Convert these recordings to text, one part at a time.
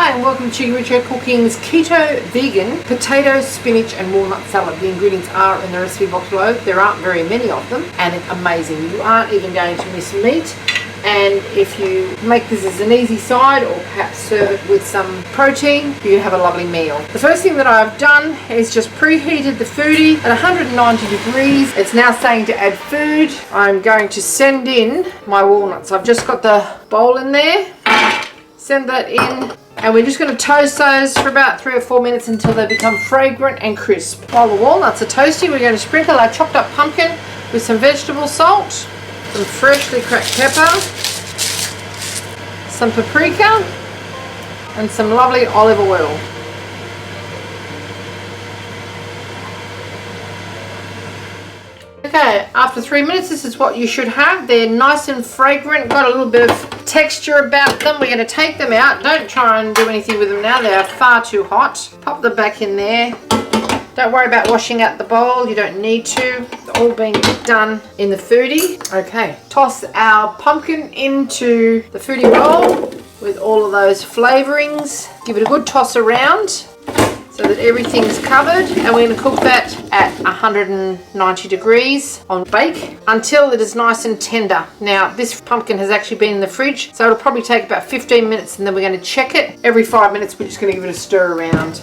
Hi and welcome to Cheekyricho Cooking's Keto Vegan Potato, Spinach and Walnut Salad. The ingredients are in the recipe box below. There aren't very many of them and it's amazing. You aren't even going to miss meat. And if you make this as an easy side or perhaps serve it with some protein, you have a lovely meal. The first thing that I've done is just preheated the foodie at 190 degrees. It's now saying to add food. I'm going to send in my walnuts. I've just got the bowl in there. Send that in. And we're just going to toast those for about 3 or 4 minutes until they become fragrant and crisp. While the walnuts are toasting, we're going to sprinkle our chopped up pumpkin with some vegetable salt, some freshly cracked pepper, some paprika, and some lovely olive oil. Okay, after 3 minutes, this is what you should have. They're nice and fragrant, got a little bit of texture about them. We're going to take them out. Don't try and do anything with them now. They are far too hot. Pop them back in there. Don't worry about washing out the bowl. You don't need to. It's all been done in the foodie. Okay, toss our pumpkin into the foodie bowl with all of those flavorings. Give it a good toss around so that everything's covered, and we're going to cook that at 190 degrees on bake until it is nice and tender. Now this pumpkin has actually been in the fridge, so it'll probably take about 15 minutes, and then we're going to check it. Every 5 minutes we're just going to give it a stir around.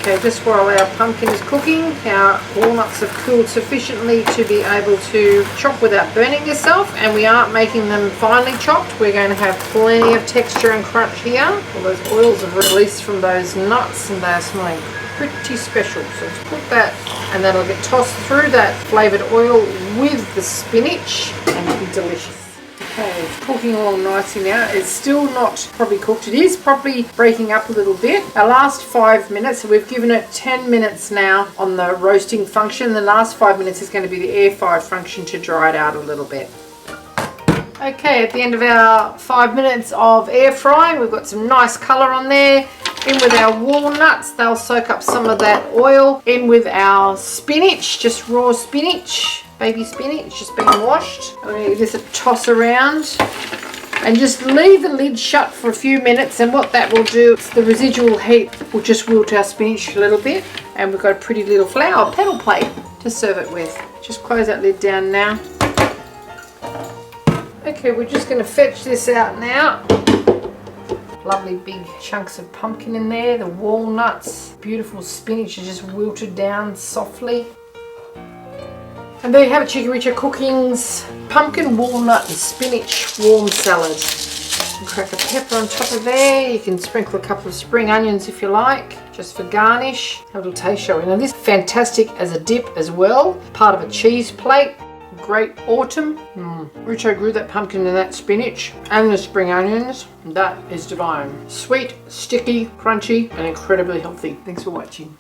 Okay, just while our pumpkin is cooking, our walnuts have cooled sufficiently to be able to chop without burning yourself, and we aren't making them finely chopped. We're going to have plenty of texture and crunch here. All those oils have released from those nuts and they're smelling pretty special. So let's put that, and then it'll get tossed through that flavoured oil with the spinach and it'll be delicious. Okay, it's cooking along nicely now. It's still not properly cooked. It is probably breaking up a little bit. Our last 5 minutes, so we've given it 10 minutes now on the roasting function. The last 5 minutes is going to be the air fried function to dry it out a little bit. Okay, at the end of our 5 minutes of air frying, we've got some nice colour on there. In with our walnuts, they'll soak up some of that oil. In with our spinach, just raw spinach. Baby spinach just being washed. I'm going to give this a toss around and just leave the lid shut for a few minutes, and what that will do is the residual heat will just wilt our spinach a little bit, and we've got a pretty little flower petal plate to serve it with. Just close that lid down now. Okay, we're just going to fetch this out now. Lovely big chunks of pumpkin in there, the walnuts, beautiful spinach is just wilted down softly. And there you have it, Cheekyricho Cooking's pumpkin, walnut and spinach warm salad. And crack a pepper on top of there. You can sprinkle a couple of spring onions if you like, just for garnish. Have a little taste show. Now this is fantastic as a dip as well, part of a cheese plate. Great autumn. Richo grew that pumpkin and that spinach and the spring onions. That is divine. Sweet, sticky, crunchy and incredibly healthy. Thanks for watching.